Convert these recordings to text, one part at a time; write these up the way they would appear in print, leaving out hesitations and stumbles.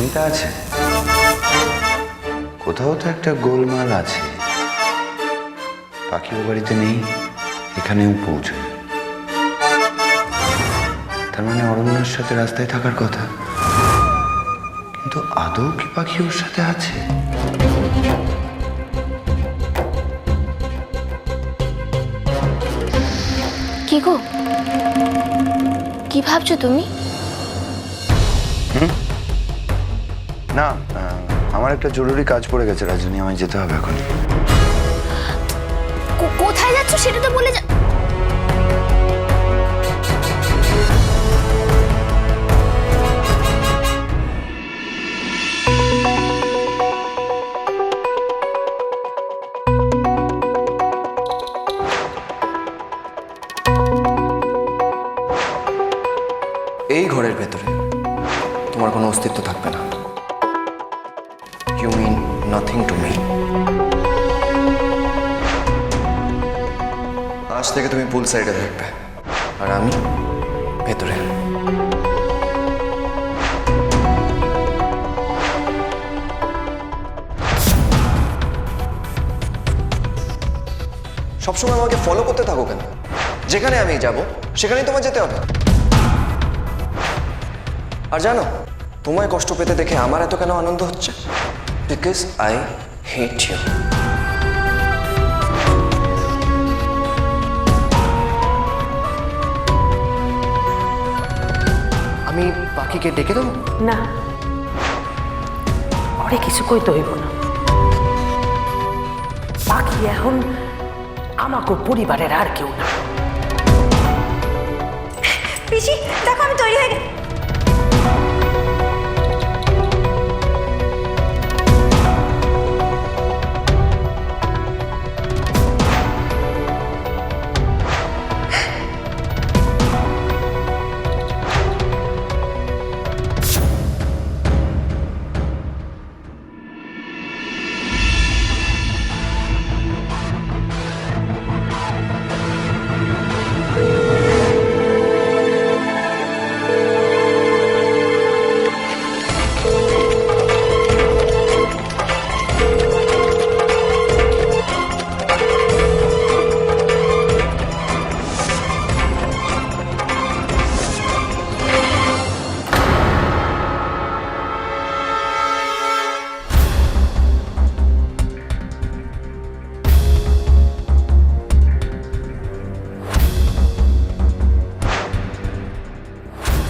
চিন্তা আছে, কোথাও তো একটা গোলমাল আছে। পাখিও বাড়িতে নেই, এখানেও পৌঁছায়। তার মানে অরণ্যের সাথে রাস্তায় থাকার কথা, কিন্তু আদৌ কি পাখি ওর সাথে আছে? কি গো, কি ভাবছো তুমি? না, আমার একটা জরুরি কাজ পড়ে গেছে রাজনী, আমায় যেতে হবে এখন। কোথায় যাচ্ছ সেটা তো বলে এই ঘরের ভেতরে তোমার কোনো অস্তিত্ব থাকবে না। You mean nothing to me. আজ থেকে তুমি পুল সাইডে থাকবে আর আমি ভেতরে। সবসময় আমাকে ফলো করতে থাকো কেন? যেখানে আমি যাব সেখানেই তোমার যেতে হবে। আর জানো, তোমায় কষ্ট পেতে দেখে আমার এত কেন আনন্দ হচ্ছে? Because I hate you. আমি পাখিকে ডেকে দেবো? না, ওরে কিছু কইতে হইব না। পাখি এখন আমাকে পরিবারের আর কেউ না। পিসি দেখো আমি তৈরি হয়ে গেছি।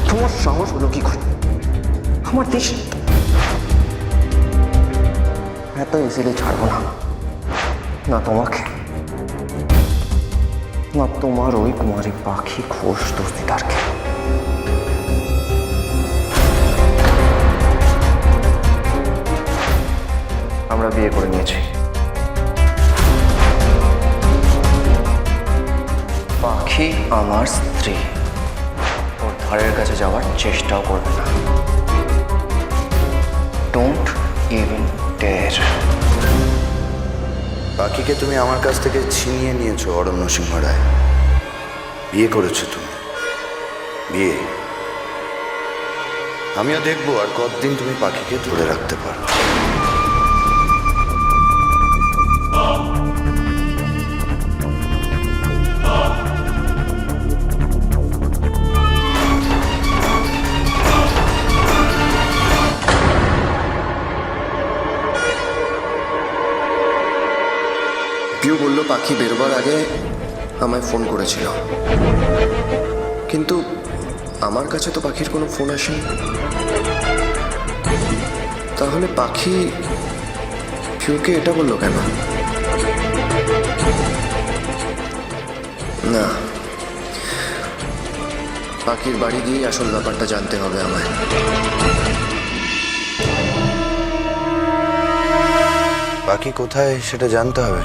তোমার সাহস হলো কি করে আমার দেশ? এত ইজিলি ছাড়বো না, না তোমাকে, না তোমার ওই কুমারী পাখি ঘোষ দস্তিদারকে। আমরা বিয়ে করে নিয়েছি। পাখি আমার স্ত্রী, ওর ধারের কাছে যাওয়ার চেষ্টাও করবে না। Don't even dare. পাখিকে তুমি আমার কাছ থেকে ছিনিয়ে নিয়েছো অরণ্য সিংহ রায়। বিয়ে করেছো তুমি, বিয়ে। আমিও দেখবো আর কতদিন তুমি পাখিকে ধরে রাখতে পারো। পিউ বলল পাখি বেরোবার আগে আমায় ফোন করেছিল, কিন্তু আমার কাছে তো পাখির কোনো ফোন আসেনি। তাহলে পাখি পিউকে এটা বললো কেন? না, পাখির বাড়ি গিয়ে আসল ব্যাপারটা জানতে হবে আমায়। পাখি কোথায় সেটা জানতে হবে।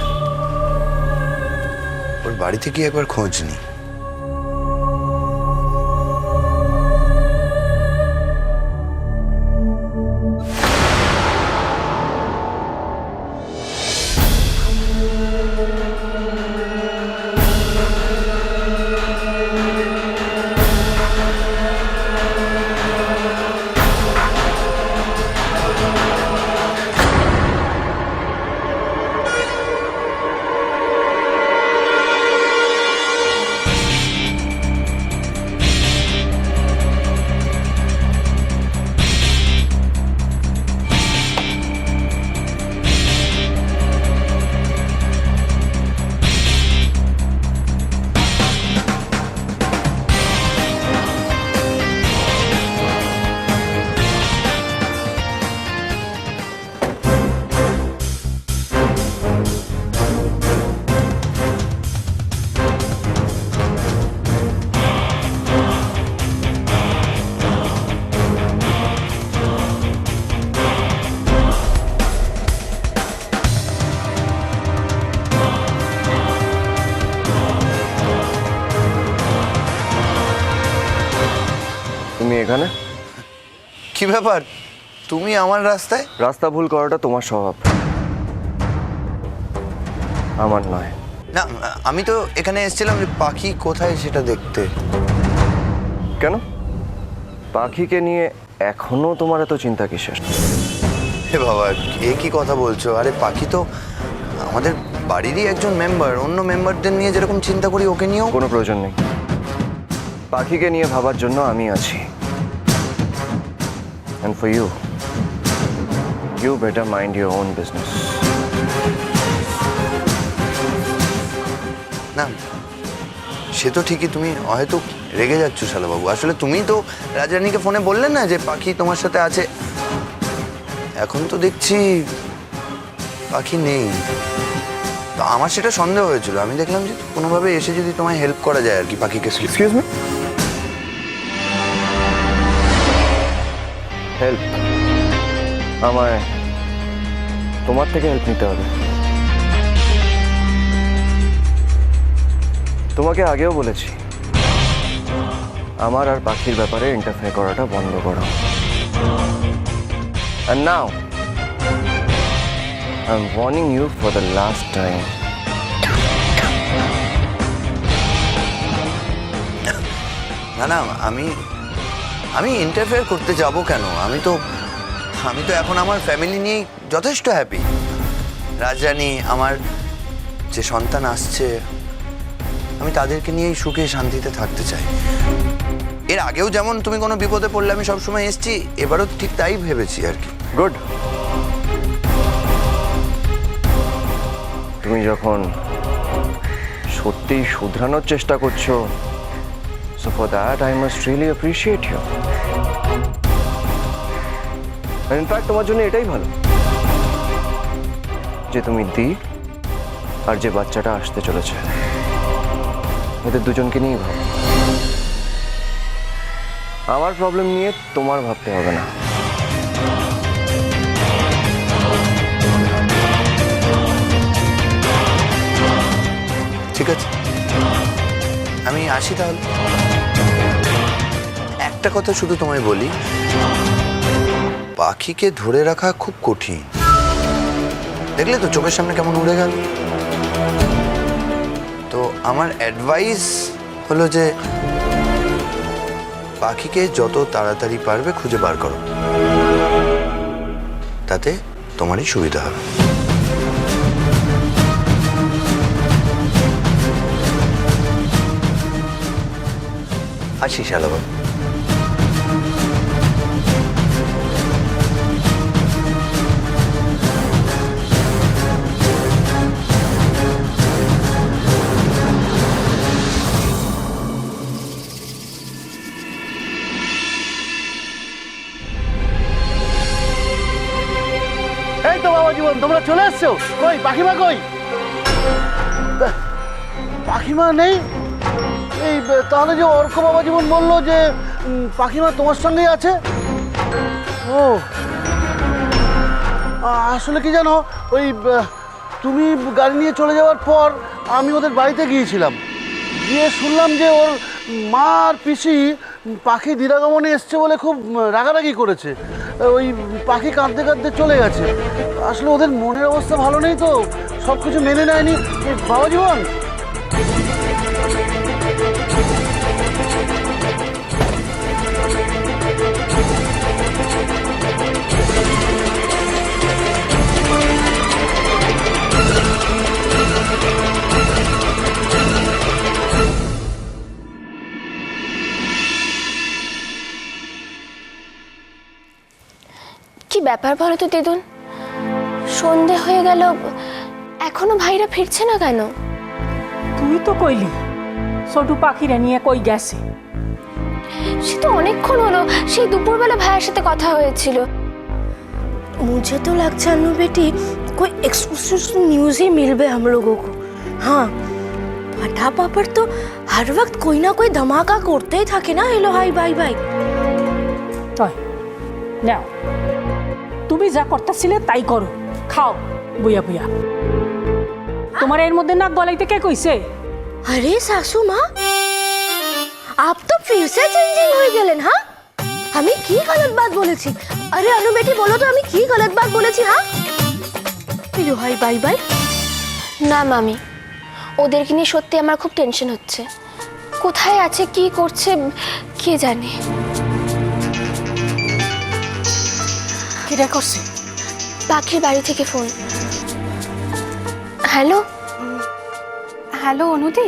ওর বাড়িতে গিয়ে একবার খোঁজ নি। এখানে? কি ব্যাপার, তুমি আমার রাস্তায়? রাস্তা ভুল করাটা তোমার স্বভাব, আমার নয়। না, আমি তো এখানে এসেছিলাম যে পাখি কোথায় সেটা দেখতে। কেন, পাখিকে নিয়ে এখনো তোমার এত চিন্তা কিসের? হে বাবা, এ কি কথা বলছো? আরে পাখি তো আমাদের বাড়িরই একজন মেম্বার, অন্য মেম্বারদের নিয়ে যেরকম চিন্তা করি ওকে নিয়েও। কোনো প্রয়োজন নেই, পাখিকে নিয়ে ভাবার জন্য আমি আছি। And for you, you better mind your own business. না, সে তো ঠিকই, তুমি হয়তো রেগে যাচ্ছ শালাবাবু। আসলে তুমি তো রাজরানীকে ফোনে বললে না যে পাখি তোমার সাথে আছে। এখন তো দেখছি পাখি নেই। তো আমার সেটা সন্দেহ হয়েছিল, আমি দেখলাম যে কোনোভাবে এসে যদি তোমায় হেল্প করা যায় আর কি পাখিকে। Excuse me? হেল্প? আমায় তোমার থেকে হেল্প নিতে হবে। তোমাকে আগেও বলেছি, আমার আর পাখির ব্যাপারে ইন্টারফেয়ার করাটা বন্ধ করো। And now, I'm warning you for the last time. না না, আমি ইন্টারফেয়ার করতে যাব কেন? আমি তো এখন আমার ফ্যামিলি নিয়েই যথেষ্ট হ্যাপি। রাজরানী, আমার যে সন্তান আসছে, আমি তাদেরকে নিয়েই সুখে শান্তিতে থাকতে চাই। এর আগেও যেমন তুমি কোনো বিপদে পড়লে আমি সবসময় এসেছি, এবারও ঠিক তাই ভেবেছি আর কি। গুড। তুমি যখন সত্যিই শুধরানোর চেষ্টা করছো, so for that I must really appreciate you. And in fact, তোমার জন্য এটাই ভালো যে তুমি দি আর যে বাচ্চাটা আসতে চলেছে, এদের দুজনকে নিয়েই ভাবো। আমার প্রবলেম নিয়ে তোমার ভাবতে হবে না। ঠিক আছে, আমি আসি তাহলে। একটা কথা শুধু তোমায় বলি, পাখিকে ধরে রাখা খুব কঠিন। দেখলে তো চোখের সামনে কেমন উড়ে গেল। তো আমার অ্যাডভাইস হলো যে পাখিকে যত তাড়াতাড়ি পারবে খুঁজে বার করো, তাতে তোমারই সুবিধা হবে। আসি শালাবাবু। এই তো বাবা জীবন, তোমরা চলে এসছো। কই পাখিমা, কই পাখিমা? নেই। এই তাহলে যে অর্ক বাবা জীবন বললো যে পাখিমা তোমার সঙ্গেই আছে। ও আসলে কি জানো, ওই তুমি গাড়ি নিয়ে চলে যাওয়ার পর আমি ওদের বাড়িতে গিয়েছিলাম, গিয়ে শুনলাম যে ওর মা আর পিসি পাখি দিরাগমনে এসছে বলে খুব রাগারাগি করেছে। ওই পাখি কাঁদতে কাঁদতে চলে গেছে। আসলে ওদের মনের অবস্থা ভালো নেই, তো সব কিছু মেনে নেয়নি। বাবা জীবন, কি ব্যাপার বলো তো দিদুন, সন্ধে হয়ে গেল, এখনো ভাইরা ফিরছে না কেন? তুই তো কইলি ছোটু পাখিরা নিয়ে কই গেছে। সে তো অনেকক্ষণ হলো, সেই দুপুরবেলা ভাইয়ের সাথে কথা হয়েছিল। मुझे तो लगता है अन्नू बेटी कोई एक्सक्लूसिव न्यूज़ ही मिल गए हम लोगों को। हाँ, फटा पापड़ तो हर वक्त कोई ना कोई धमाका करते ही থাকে না। Hello hi bye bye. তাই নাও, তুমি যা করতেছিলে তাই করো, খাও বুয়া বুয়া। তোমার এর মধ্যে নাক গলাইতে কে কইছে? अरे सासू माँ, आप तो फिर से चेंजिंग हो गए। हाँ, আমি কি गलत बात বলেছি? আরে আনু বেটি বলো তো আমি কি गलत बात বলেছি? হ্যাঁ পিলু হাই বাই বাই। না মামি, ওদেরকে নিয়ে সত্যি আমার খুব টেনশন হচ্ছে। কোথায় আছে, কি করছে, কে জানে। কিরা করছে? পাখির বাড়ি থেকে ফোন। হ্যালো হ্যালো অনুদি,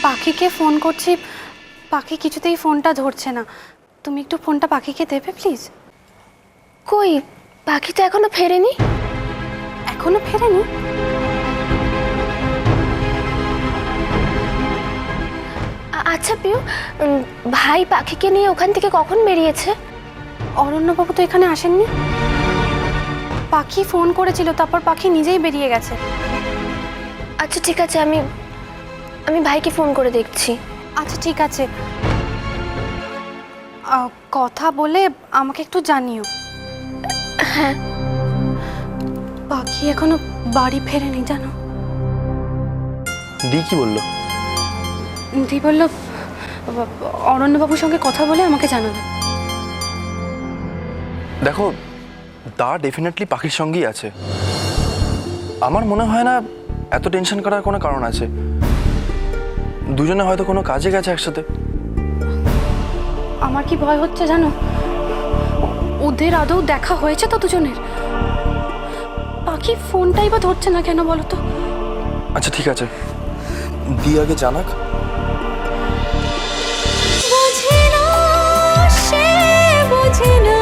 পাখিকে ফোন করছি, পাখি কিছুতেই ফোনটা ধরছে না। তুমি একটু ফোনটা পাখিকে দেবে প্লিজ? কই, পাখি তো এখনো ফেরেনি। এখনো ফেরেনি? আচ্ছা পিউ, ভাই পাখিকে নিয়ে ওখান থেকে কখন বেরিয়েছে? অরণ্যবাবু তো এখানে আসেননি। পাখি ফোন করেছিল, তারপর পাখি নিজেই বেরিয়ে গেছে। আচ্ছা ঠিক আছে, আমি ভাইকে ফোন করে দেখছি। আচ্ছা ঠিক আছে, কথা বলে আমাকে একটু জানিও। হ্যাঁ। পাখি এখনো বাড়ি ফেরেনি জানো। দি কি বললো? দি বলল অরণ্যবাবুর সঙ্গে কথা বলে আমাকে জানাবে। দেখো, দা ডেফিনেটলি পাখির সঙ্গেই আছে। আমার মনে হয় না এত টেনশন করার কোনো কারণ আছে। দুজনে হয়তো কোনো কাজে গেছে একসাথে। আমার কি ভয় হচ্ছে জানো, ওদের আদৌ দেখা হয়েছে তো দুজনের? পাখি ফোনটাই বা ধরছে না কেন বলো তো? আচ্ছা ঠিক আছে, দি আগে জানাক। বোঝে না, সে বোঝে না।